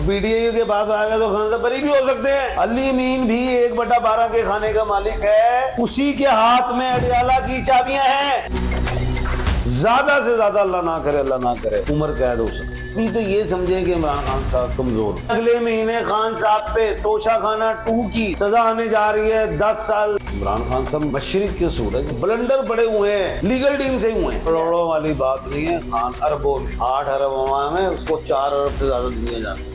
PTI के पास आएगा तो खान साहब बरी भी हो सकते हैं। अली मीन भी 1/12 के खाने का मालिक है, उसी के हाथ में अडियाला की चाबियां हैं। ज्यादा से ज्यादा अल्लाह ना करे उम्र कैद हो सकती। भी तो ये समझे कि इमरान खान साहब कमजोर। अगले महीने खान साहब पे तोशा खाना 2 की सजा आने जा रही है, 10 साल। इमरान खान साहब मशरिक के सूरज ब्लंडर पड़े हुए हैं, लीगल टीम से हुए हैं। करोड़ों वाली बात नहीं है, खान अरबों में 8 अरब अवाम है, उसको 4 अरब से ज्यादा दुनिया जानती है।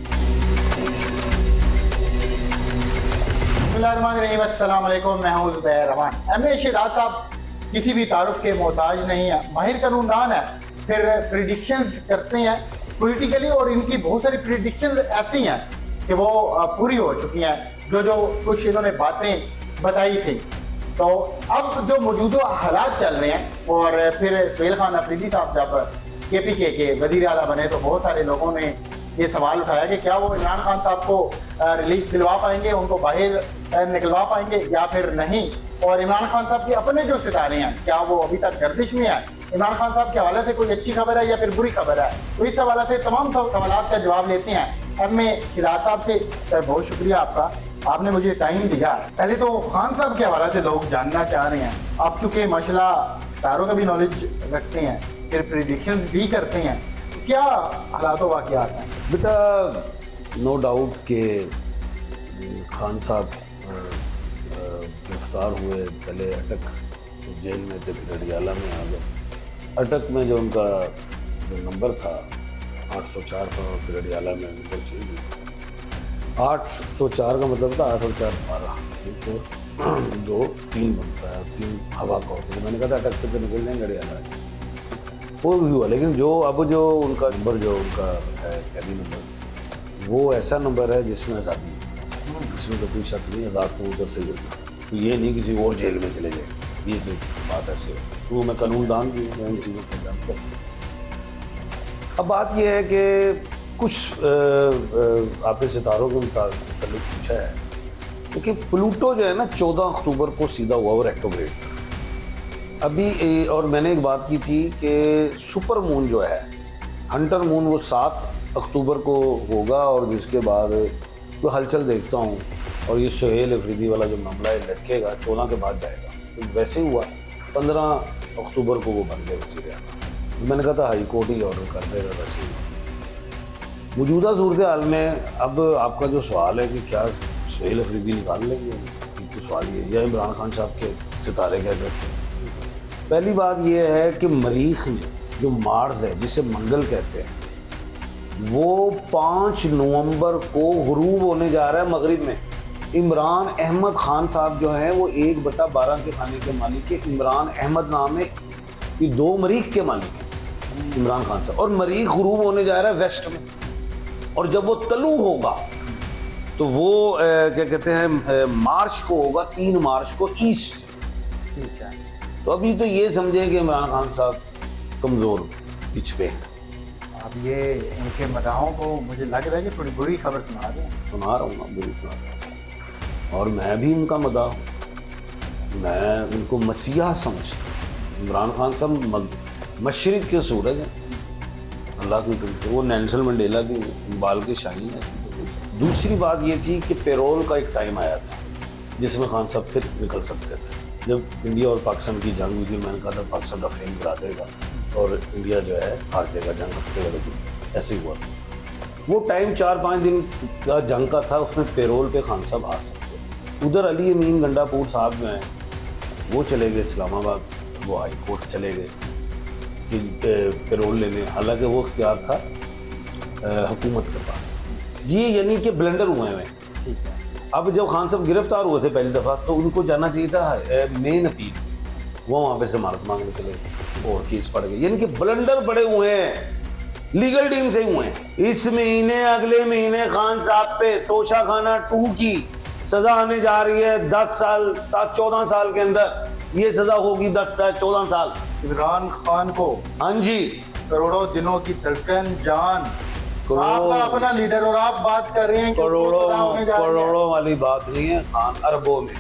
अस्सलाम वालेकुम, मैं हूं ज़ुबैर रहमान। एमए शिदात साहब किसी भी तारुफ के मोहताज नहीं है, माहिर कानूनदान है, फिर प्रिडिक्शंस करते हैं पॉलिटिकली, और इनकी बहुत सारी प्रिडिक्शंस ऐसी हैं कि वो पूरी हो चुकी हैं, जो कुछ इन्होंने बातें बताई थी। तो अब जो मौजूदा हालात चल रहे हैं, और फिर सुहेल खान अफरीदी साहब जब KPK के वज़ीर आला बने तो बहुत सारे लोगों ने ये सवाल उठाया कि क्या वो इमरान खान साहब को रिलीफ दिलवा पाएंगे, उनको बाहर निकलवा पाएंगे या फिर नहीं। और इमरान खान साहब के अपने जो सितारे हैं, क्या वो अभी तक गर्दिश में है? इमरान खान साहब के हवाले से कोई अच्छी खबर है या फिर बुरी खबर है? तो इस हवाले से तमाम सवालात का जवाब लेते हैं एमए शिदात साहब से। बहुत शुक्रिया आपका, आपने मुझे टाइम दिया। पहले तो खान साहब के हवाले से लोग जानना चाह रहे हैं, आप चूँकि माशाल्लाह सितारों का भी नॉलेज रखते हैं, फिर प्रेडिक्शंस भी करते हैं, तो क्या हालात वाक़ियात हैं? बेटा नो डाउट के खान साहब गिरफ्तार हुए, पहले अटक जेल में थे, फिर अडियाला में आ गए। अटक में जो उनका जो नंबर था 804 था, फिर अडियाला में नंबर चेंज हुआ। 804 का मतलब था 8 और 4 12, तो 2 3 बनता है, 3 हवा का होता है। मैंने कहा था अटक से तो निकल जाएंगे अडियाला, वो भी हुआ। लेकिन जो अब जो उनका नंबर जो उनका है कैदी नंबर, वो ऐसा नंबर है जिसमें आज़ादी है, इसमें तो कोई शक नहीं, आज़ाद तो उधर से जुड़ना, तो ये नहीं किसी और जेल में चले जाए, ये तो बात ऐसे है। तो मैं कानूनदान भी मैं इन चीज़ों को जानता हूँ। अब बात यह है कि कुछ आपने सितारों के मुताबिक पूछा है, क्योंकि प्लूटो जो है ना 14 अक्टूबर को सीधा हुआ और रेट्रोग्रेड था अभी। और मैंने एक बात की थी कि सुपर मून जो है हंटर मून, वो 7 अक्टूबर को होगा, और जिसके बाद तो हलचल देखता हूँ, और ये सुहेल अफरीदी वाला जो मामला है लटकेगा, 14 के बाद जाएगा। तो वैसे ही हुआ 15 अक्टूबर को वो बन गए वज़ीर आला। मैंने कहा था हाई कोर्ट ही ऑर्डर कर देगा। वैसे ही मौजूदा सूरत हाल में अब आपका जो सवाल है कि क्या सुहेल अफरीदी निकाल लेंगे, तो सवाल ये, या इमरान खान साहब के सितारे क्या करते हैं। पहली बात यह है कि मरीख में जो मार्स है, जिसे मंगल कहते हैं, वो 5 नवंबर को गुरूब होने जा रहा है मगरिब में। इमरान अहमद खान साहब जो हैं वो 1/12 के खाने के मालिक है। इमरान अहमद नाम है, ये 2 मरीख के मालिक हैं इमरान खान साहब। और मरीख गुरूब होने जा रहा है वेस्ट में, और जब वो तलू होगा तो वो क्या कहते हैं मार्च को होगा, 3 मार्च को ईस्ट से। ठीक है, तो अभी तो ये समझे कि इमरान खान साहब कमज़ोर पिच पे हैं। अब ये इनके मदाहों को मुझे लग रहा है कि थोड़ी बुरी खबर सुना रहे हैं। सुना रहा हूँ ना, बुरी सुना रहा हूँ, और मैं भी उनका मदाह हूँ, मैं उनको मसीहा समझता हूँ। इमरान खान साहब मशरिक के सूरज हैं, अल्लाह की तरफ से, वो नेल्सन मंडेला की बाल के शाहीन है। दूसरी बात ये थी कि पेरोल का एक टाइम आया था जिसमें खान साहब फिर निकल सकते थे। जब इंडिया और पाकिस्तान की जंग हुई थी, मैंने कहा था पाकिस्तान रफेल गिरा देगा और इंडिया जो है हार जाएगा, जंग हफ्ते वाले दिन। ऐसे ही हुआ। वो टाइम 4-5 दिन का जंग का था, उसमें पेरोल पे खान साहब आ सकते थे। उधर अली अमीन गंडापुर साहब जो हैं वो चले गए इस्लामाबाद, वो हाई कोर्ट चले गए कि पेरोल लेने, हालांकि वो इख्तियार था हुकूमत के पास। ये यानी कि ब्लंडर हुए हैं। ठीक है, अब जब खान साहब गिरफ्तार हुए थे पहली दफ़ा, तो उनको जाना चाहिए था मेन अपील, वो वहाँ पे ज़मानत मांगने के लिए, और केस पड़ गए। यानी कि ब्लंडर पड़े हुए हैं, लीगल टीम से हुए हैं। इस महीने अगले महीने खान साहब पे तोशा खाना 2 की सजा आने जा रही है, 10 साल 14 साल के अंदर ये सजा होगी, 10 से 14 साल। इमरान खान को, हाँ जी, करोड़ों दिनों की धड़कन जान, आपका अपना लीडर, और आप बात कर रहे हैं कि करोड़ों वाली बात नहीं है, खान अरबों में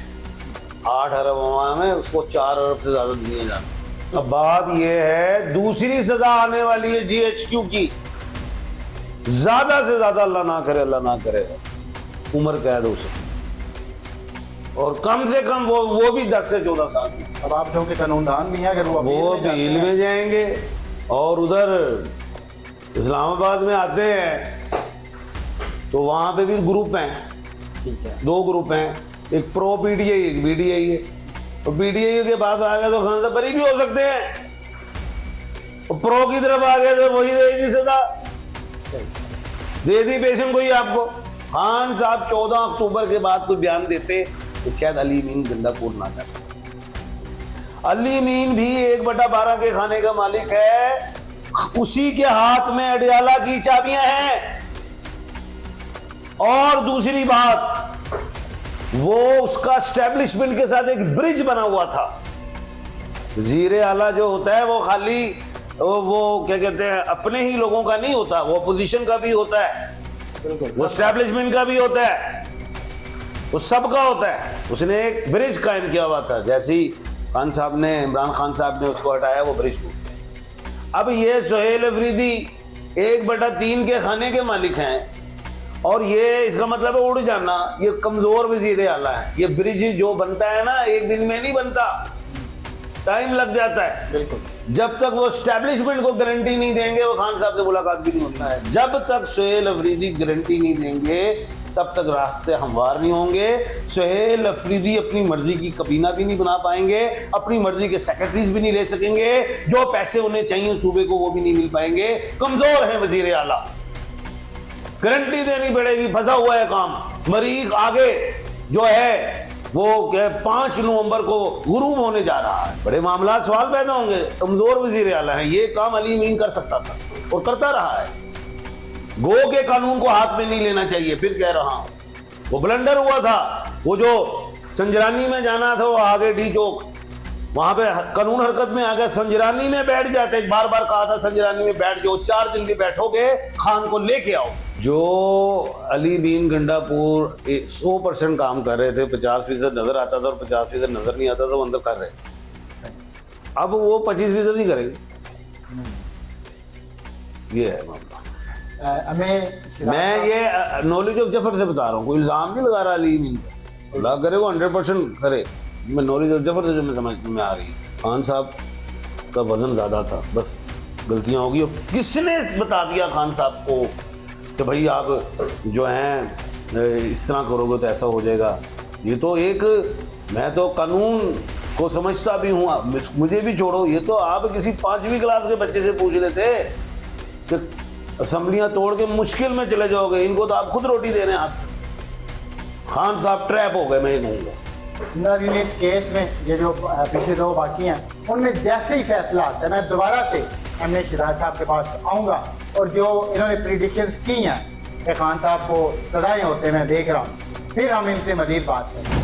8 अरब अवाम है, उसको 4 अरब से ज्यादा दुनिया जानती। अब बात यह है, दूसरी सजा आने वाली है GHQ की, ज्यादा से ज्यादा अल्लाह ना करे उम्र कैद हो सकती, और कम से कम वो भी 10 से 14 साल की। अब आप जो कि कानूनदान भी हैं, अगर वो अपील में जाएंगे और उधर इस्लामाबाद में आते हैं तो वहां पे भी ग्रुप हैं, ठीक है, 2 ग्रुप हैं, एक प्रो पीटीआई एक बीडीआई है। तो बीडीआई के पास आ गए तो खान साहब बरी भी हो सकते हैं, और प्रो की तरफ आ गए तो वही रहेगी सजा। दे दी पेशन कोई आपको। खान साहब 14 अक्टूबर के बाद कोई बयान देते तो शायद अली मीन गंडापुर ना जाता। अली मीन भी 1/12 के खाने का मालिक है, उसी के हाथ में अडियाला की चाबियां हैं। और दूसरी बात, वो उसका स्टैब्लिशमेंट के साथ एक ब्रिज बना हुआ था। वजीर आला जो होता है वो खाली वो क्या कहते हैं अपने ही लोगों का नहीं होता, वो अपोजिशन का भी होता है, वो स्टैब्लिशमेंट का भी होता है, वो सबका होता है। उसने एक ब्रिज कायम किया हुआ था, जैसे ही खान साहब ने, इमरान खान साहब ने उसको हटाया, वो ब्रिज टूट। अब ये सुहेल अफरीदी 1/3 के खाने के मालिक हैं, और ये इसका मतलब है उड़ जाना। ये कमजोर वजीर आला है। ये ब्रिज जो बनता है ना, एक दिन में नहीं बनता, टाइम लग जाता है। बिल्कुल, जब तक वो स्टैब्लिशमेंट को गारंटी नहीं देंगे, वो खान साहब से मुलाकात भी नहीं होता है। जब तक सुहेल अफरीदी गारंटी नहीं देंगे तब तक रास्ते हमवार नहीं होंगे। सुहेल अफरीदी अपनी मर्जी की कबीना भी नहीं बना पाएंगे, अपनी मर्जी के सेक्रेटरीज भी नहीं ले सकेंगे, जो पैसे उन्हें चाहिए सूबे को वो भी नहीं मिल पाएंगे। कमजोर है वजीर आला, गारंटी देनी पड़ेगी। फंसा हुआ है काम। मरीख आगे जो है वो 5 नवंबर को गुरूब होने जा रहा है। बड़े मामला सवाल पैदा होंगे। कमजोर वजीर आला है। ये काम अली मीन कर सकता था और करता रहा है। गो के कानून को हाथ में नहीं लेना चाहिए। फिर कह रहा हूं, वो ब्लंडर हुआ था। वो जो संजरानी में जाना था, वो आगे डी चौक, वहां पे कानून हरकत में आ गया। संजरानी में बैठ जाते, बार बार कहा था संजरानी में बैठ जाओ, 4 दिन भी बैठोगे, खान को लेके आओ। जो अली बीन गंडापुर 100% काम कर रहे थे, 50% नजर आता था और 50% नजर नहीं आता था, वो अंदर कर रहे थे। अब वो 25% ही करेंगे। ये है मामला। मैं ये नॉलेज ऑफ जफर से बता रहा हूँ, कोई इल्जाम नहीं लगा रहा अली बीन पे। अल्लाह करे वो 100% करे। मैं नॉलेज ऑफ जफर से जो मैं समझ में आ रही, खान साहब का वजन ज्यादा था, बस गलतियां होगी। किसने बता दिया खान साहब को कि भाई आप जो हैं इस तरह करोगे तो ऐसा हो जाएगा? ये तो एक, मैं तो कानून को समझता भी हूँ, मुझे भी छोड़ो। ये तो आप किसी 5वीं क्लास के बच्चे से पूछ लेते कि असेंबलियां तोड़ के मुश्किल में चले जाओगे, इनको तो आप खुद रोटी दे रहे हैं हाथ से। खान साहब ट्रैप हो गए, मैं ये कहूँगा। ना रिलीज केस में ये जो पिछले 2 बाकी हैं, उनमें जैसे ही फैसला आता है, मैं दोबारा से एमए शिराज साहब के पास आऊँगा, और जो इन्होंने प्रिडिक्शंस की हैं कि खान साहब को सजाएं होते मैं देख रहा हूँ, फिर हम इनसे मज़ीद बात करें।